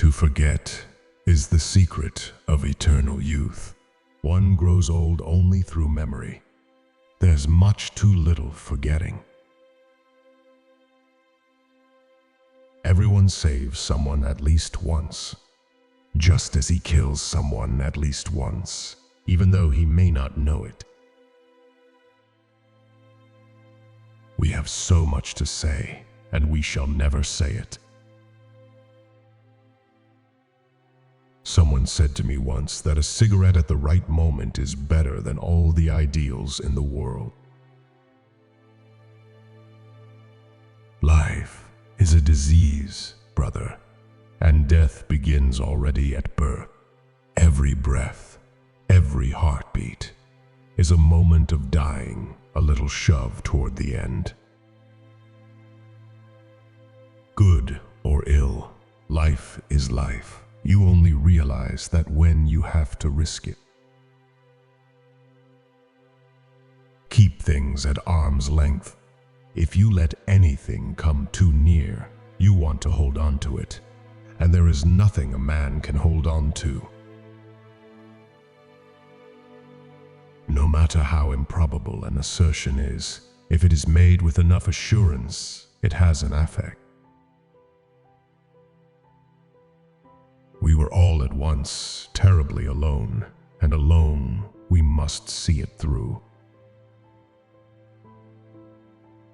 To forget is the secret of eternal youth. One grows old only through memory. There's much too little forgetting. Everyone saves someone at least once, just as he kills someone at least once, even though he may not know it. We have so much to say, and we shall never say it. Someone said to me once that a cigarette at the right moment is better than all the ideals in the world. Life is a disease, brother, and death begins already at birth. Every breath, every heartbeat is a moment of dying, a little shove toward the end. Good or ill, life is life. You only realize that when you have to risk it. Keep things at arm's length. If you let anything come too near, you want to hold on to it, and there is nothing a man can hold on to. No matter how improbable an assertion is, if it is made with enough assurance, it has an effect. We were all at once terribly alone, and alone we must see it through.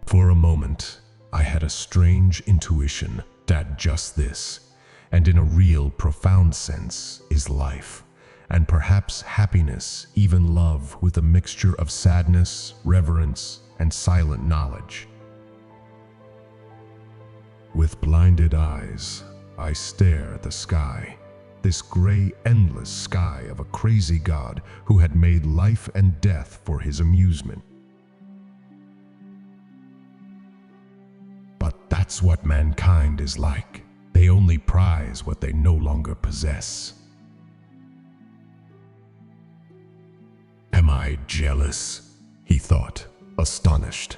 For a moment, I had a strange intuition that just this, and in a real profound sense, is life, and perhaps happiness, even love, with a mixture of sadness, reverence, and silent knowledge. With blinded eyes, I stare at the sky, this gray, endless sky of a crazy God who had made life and death for his amusement. But that's what mankind is like. They only prize what they no longer possess. Am I jealous? He thought, astonished.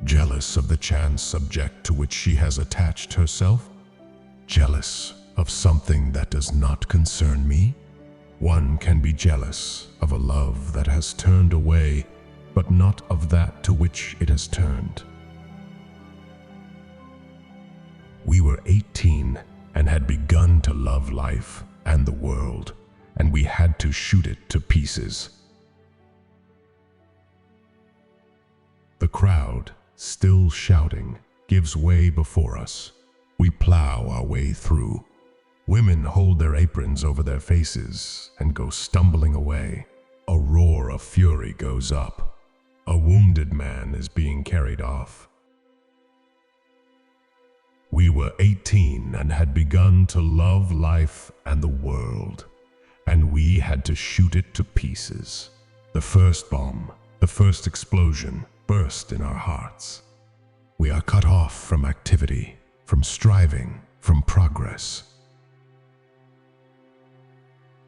Jealous of the chance subject to which she has attached herself? Jealous of something that does not concern me? One can be jealous of a love that has turned away, but not of that to which it has turned. We were 18 and had begun to love life and the world, and we had to shoot it to pieces. The crowd, still shouting, gives way before us. We plow our way through. Women hold their aprons over their faces and go stumbling away. A roar of fury goes up. A wounded man is being carried off. We were 18 and had begun to love life and the world, and we had to shoot it to pieces. The first bomb, the first explosion, burst in our hearts. We are cut off from activity, from striving, from progress.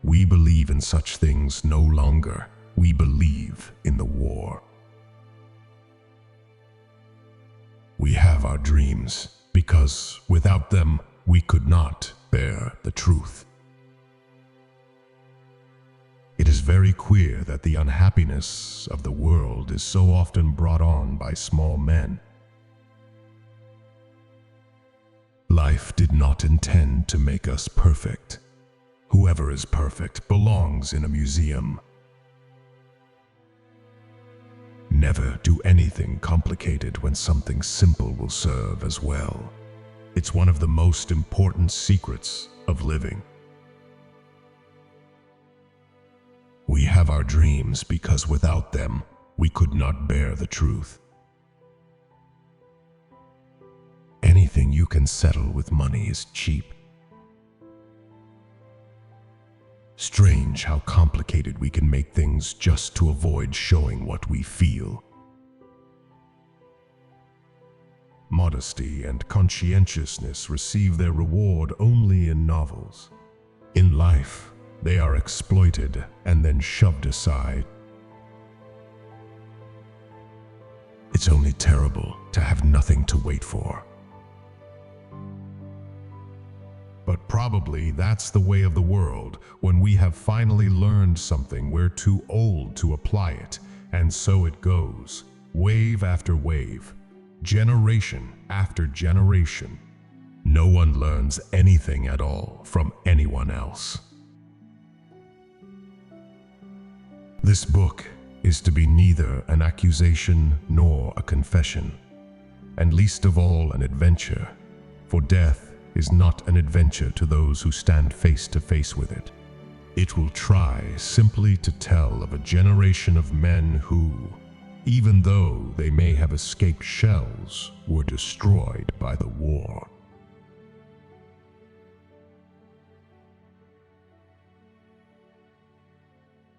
We believe in such things no longer. We believe in the war. We have our dreams, because without them, we could not bear the truth. It is very queer that the unhappiness of the world is so often brought on by small men. Life did not intend to make us perfect. Whoever is perfect belongs in a museum. Never do anything complicated when something simple will serve as well. It's one of the most important secrets of living. We have our dreams because without them, we could not bear the truth. Anything you can settle with money is cheap. Strange how complicated we can make things just to avoid showing what we feel. Modesty and conscientiousness receive their reward only in novels. In life, they are exploited and then shoved aside. It's only terrible to have nothing to wait for. But probably that's the way of the world. When we have finally learned something, we're too old to apply it. And so it goes, wave after wave, generation after generation. No one learns anything at all from anyone else. This book is to be neither an accusation nor a confession, and least of all an adventure, for death is not an adventure to those who stand face to face with it. It will try simply to tell of a generation of men who, even though they may have escaped shells, were destroyed by the war.